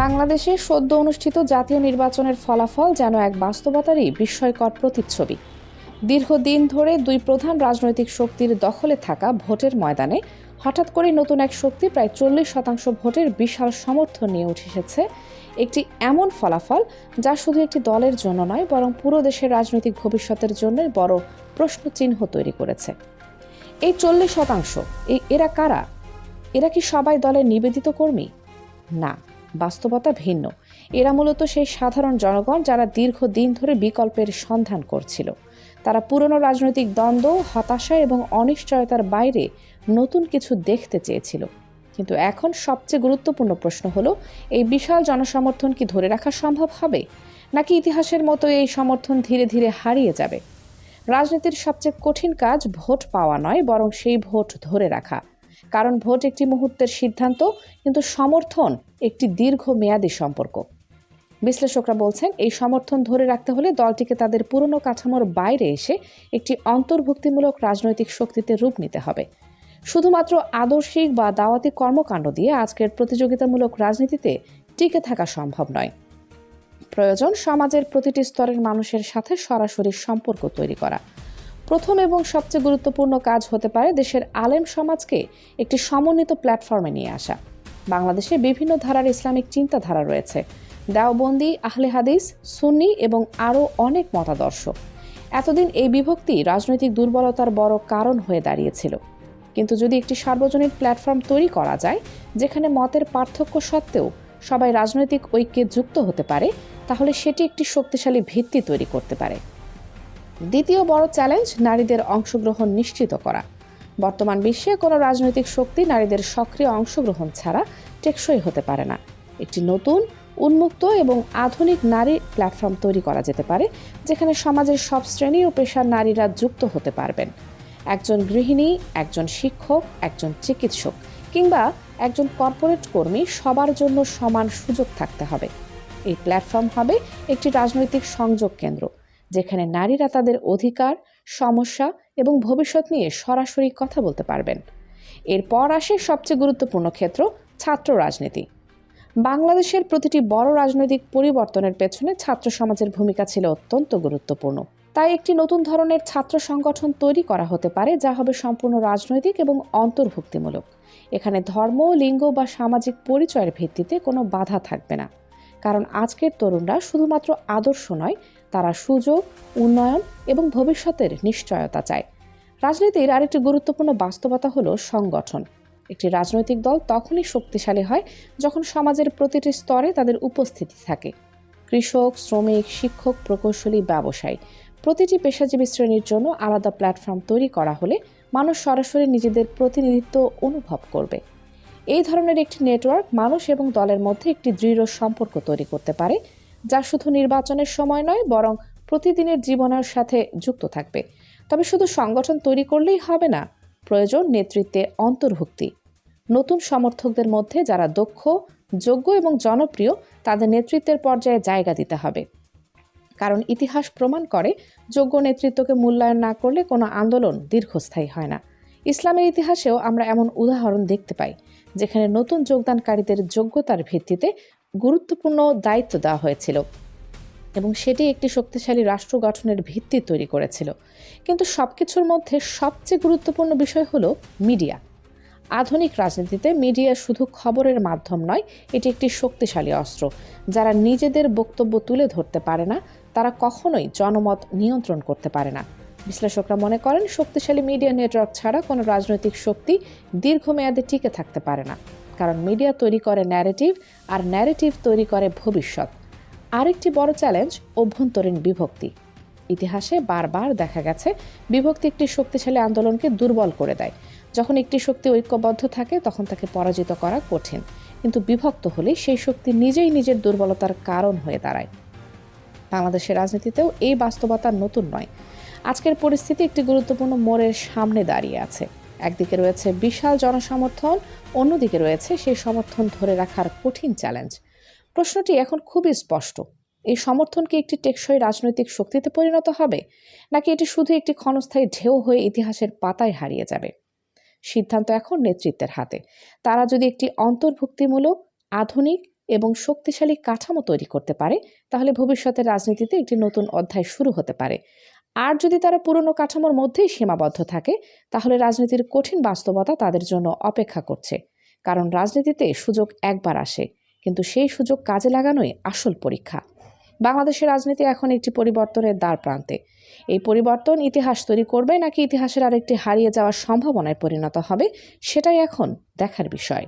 বাংলাদেশে সদ্য অনুষ্ঠিত জাতীয় নির্বাচনের ফলাফল যেন এক বাস্তবতারই বিস্ময়কর প্রতিচ্ছবি। দীর্ঘদিন ধরে দুই প্রধান রাজনৈতিক শক্তির দখলে থাকা ভোটের ময়দানে হঠাৎ করে নতুন এক শক্তি প্রায় 40% ভোটের বিশাল সমর্থন নিয়ে উঠে এসেছে। একটি এমন ফলাফল যা শুধু একটি দলের জন্য নয়, বরং পুরো দেশের রাজনৈতিক ভবিষ্যতের জন্য বড় প্রশ্নচিহ্ন তৈরি করেছে। এই 40%, এরা কারা? এরা কি সবাই দলের নিবেদিত কর্মী? না, বাস্তবতা ভিন্ন। এরা মূলত সেই সাধারণ জনগণ যারা দীর্ঘদিন ধরে বিকল্পের সন্ধান করছিল। তারা পুরনো রাজনৈতিক দ্বন্দ্ব, হতাশা এবং অনিশ্চয়তার বাইরে নতুন কিছু দেখতে চেয়েছিল। কিন্তু এখন সবচেয়ে গুরুত্বপূর্ণ প্রশ্ন হলো, এই বিশাল জনসমর্থন কি ধরে রাখা সম্ভব হবে, নাকি ইতিহাসের মতো এই সমর্থন ধীরে ধীরে হারিয়ে যাবে? রাজনীতির সবচেয়ে কঠিন কাজ ভোট পাওয়া নয়, বরং সেই ভোট ধরে রাখা। কারণ ভোট একটি মুহূর্তের সিদ্ধান্ত, কিন্তু সমর্থন একটি দীর্ঘমেয়াদী সম্পর্ক। বিশ্লেষকরা বলছেন, এই সমর্থন ধরে রাখতে হলে দলটিকে তাদের পুরনো কাঠামোর বাইরে এসে একটি অন্তর্ভুক্তিমূলক রাজনৈতিক শক্তিতে রূপ নিতে হবে। শুধুমাত্র আদর্শিক বা দাওয়াতি কর্মকাণ্ড দিয়ে আজকের প্রতিযোগিতামূলক রাজনীতিতে টিকে থাকা সম্ভব নয়। প্রয়োজন সমাজের প্রতিটি স্তরের মানুষের সাথে সরাসরি সম্পর্ক তৈরি করা। প্রথম এবং সবচেয়ে গুরুত্বপূর্ণ কাজ হতে পারে দেশের আলেম সমাজকে একটি সমন্বিত প্ল্যাটফর্মে নিয়ে আসা। বাংলাদেশে বিভিন্ন ধারার ইসলামিক চিন্তাধারা রয়েছে, দেওবন্দি, আহলে হাদিস, সুন্নি এবং আরও অনেক মতাদর্শ। এতদিন এই বিভক্তি রাজনৈতিক দুর্বলতার বড় কারণ হয়ে দাঁড়িয়েছিল। কিন্তু যদি একটি সার্বজনীন প্ল্যাটফর্ম তৈরি করা যায়, যেখানে মতের পার্থক্য সত্ত্বেও সবাই রাজনৈতিক ঐক্যে যুক্ত হতে পারে, তাহলে সেটি একটি শক্তিশালী ভিত্তি তৈরি করতে পারে। দ্বিতীয় বড় চ্যালেঞ্জ, নারীদের অংশগ্রহণ নিশ্চিত করা। বর্তমান বিশ্বে কোনো রাজনৈতিক শক্তি নারীদের সক্রিয় অংশগ্রহণ ছাড়া টেকসই হতে পারে না। একটি নতুন, উন্মুক্ত এবং আধুনিক নারী প্ল্যাটফর্ম তৈরি করা যেতে পারে, যেখানে সমাজের সব শ্রেণী ও পেশার নারীরা যুক্ত হতে পারবেন। একজন গৃহিণী, একজন শিক্ষক, একজন চিকিৎসক কিংবা একজন কর্পোরেট কর্মী, সবার জন্য সমান সুযোগ থাকতে হবে। এই প্ল্যাটফর্ম হবে একটি রাজনৈতিক সংযোগ কেন্দ্র, যেখানে নারীরা তাদের অধিকার, সমস্যা এবং ভবিষ্যৎ নিয়ে সরাসরি কথা বলতে পারবেন। এরপর আসে সবচেয়ে গুরুত্বপূর্ণ ক্ষেত্র, ছাত্র রাজনীতি। বাংলাদেশের প্রতিটি বড় রাজনৈতিক পরিবর্তনের পেছনে ছাত্র সমাজের ভূমিকা ছিল অত্যন্ত গুরুত্বপূর্ণ। তাই একটি নতুন ধরনের ছাত্র সংগঠন তৈরি করা হতে পারে, যা হবে সম্পূর্ণ রাজনৈতিক এবং অন্তর্ভুক্তিমূলক। এখানে ধর্ম, লিঙ্গ বা সামাজিক পরিচয়ের ভিত্তিতে কোনো বাধা থাকবে না। কারণ আজকের তরুণরা শুধুমাত্র আদর্শ নয়, তারা সুযোগ, উন্নয়ন এবং ভবিষ্যতের নিশ্চয়তা চায়। রাজনীতির আরেকটি গুরুত্বপূর্ণ বাস্তবতা হলো সংগঠন। একটি রাজনৈতিক দল তখনই শক্তিশালী হয় যখন সমাজের প্রতিটি স্তরে তাদের উপস্থিতি থাকে। কৃষক, শ্রমিক, শিক্ষক, প্রকৌশলী, ব্যবসায়ী, প্রতিটি পেশাজীবী শ্রেণীর জন্য আলাদা প্ল্যাটফর্ম তৈরি করা হলে মানুষ সরাসরি নিজেদের প্রতিনিধিত্ব অনুভব করবে। এই ধরনের একটি নেটওয়ার্ক মানুষ এবং দলের মধ্যে একটি দৃঢ় সম্পর্ক তৈরি করতে পারে, যা শুধু নির্বাচনের সময় নয়, বরং প্রতিদিনের জীবনের সাথে যুক্ত থাকবে। তবে শুধু সংগঠন তৈরি করলেই হবে না, প্রয়োজন নেতৃত্বে অন্তর্ভুক্তি। নতুন সমর্থকদের মধ্যে যারা দক্ষ, যোগ্য এবং জনপ্রিয়, তাদের নেতৃত্বের পর্যায়ে জায়গা দিতে হবে। কারণ ইতিহাস প্রমাণ করে, যোগ্য নেতৃত্বকে মূল্যায়ন না করলে কোনো আন্দোলন দীর্ঘস্থায়ী হয় না। ইসলামের ইতিহাসেও আমরা এমন উদাহরণ দেখতে পাই, যেখানে নতুন যোগদানকারীদের যোগ্যতার ভিত্তিতে গুরুত্বপূর্ণ দায়িত্ব দেওয়া হয়েছিল এবং সেটি একটি শক্তিশালী রাষ্ট্র গঠনের ভিত্তি তৈরি করেছিল। কিন্তু সবকিছুর মধ্যে সবচেয়ে গুরুত্বপূর্ণ বিষয় হলো মিডিয়া। আধুনিক রাজনীতিতে মিডিয়া শুধু খবরের মাধ্যম নয়, এটি একটি শক্তিশালী অস্ত্র। যারা নিজেদের বক্তব্য তুলে ধরতে পারে না, তারা কখনোই জনমত নিয়ন্ত্রণ করতে পারে না। বিশ্লেষকরা মনে করেন, শক্তিশালী মিডিয়া নেটওয়ার্ক ছাড়া কোনো রাজনৈতিক শক্তি দীর্ঘমেয়াদে টিকে থাকতে পারে না। কারণ মিডিয়া তৈরি করে ন্যারেটিভ, আর ন্যারেটিভ তৈরি করে ভবিষ্যৎ। আরেকটি বড় চ্যালেঞ্জ, অভ্যন্তরীণ বিভক্তি। ইতিহাসে বারবার দেখা গেছে, বিভক্তি একটি শক্তিশালী আন্দোলনকে দুর্বল করে দেয়। যখন একটি শক্তি ঐক্যবদ্ধ থাকে, তখন তাকে পরাজিত করা কঠিন। কিন্তু বিভক্ত হলে সেই শক্তি নিজেই নিজের দুর্বলতার কারণ হয়ে দাঁড়ায়। বাংলাদেশের রাজনীতিতেও এই বাস্তবতা নতুন নয়। আজকের পরিস্থিতি একটি গুরুত্বপূর্ণ মোড়ের সামনে দাঁড়িয়ে আছে। একদিকে রয়েছে বিশাল জনসমর্থন, অন্যদিকে রয়েছে সেই সমর্থন ধরে রাখার কঠিন চ্যালেঞ্জ। প্রশ্নটি এখন খুবই স্পষ্ট, এই সমর্থন কি একটি টেকসই রাজনৈতিক শক্তিতে পরিণত হবে, নাকি এটি শুধু একটি ক্ষণস্থায়ী ঢেউ হয়ে ইতিহাসের পাতায় হারিয়ে যাবে? সিদ্ধান্ত এখন নেতৃত্বের হাতে। তারা যদি একটি অন্তর্ভুক্তিমূলক, আধুনিক এবং শক্তিশালী কাঠামো তৈরি করতে পারে, তাহলে ভবিষ্যতের রাজনীতিতে একটি নতুন অধ্যায় শুরু হতে পারে। আর যদি তারা পুরনো কাঠামোর মধ্যেই সীমাবদ্ধ থাকে, তাহলে রাজনীতির কঠিন বাস্তবতা তাদের জন্য অপেক্ষা করছে। কারণ রাজনীতিতে সুযোগ একবার আসে, কিন্তু সেই সুযোগ কাজে লাগানোই আসল পরীক্ষা। বাংলাদেশের রাজনীতি এখন একটি পরিবর্তনের দ্বার প্রান্তে। এই পরিবর্তন ইতিহাস তৈরি করবে নাকি ইতিহাসের আরেকটি হারিয়ে যাওয়ার সম্ভাবনায় পরিণত হবে, সেটাই এখন দেখার বিষয়।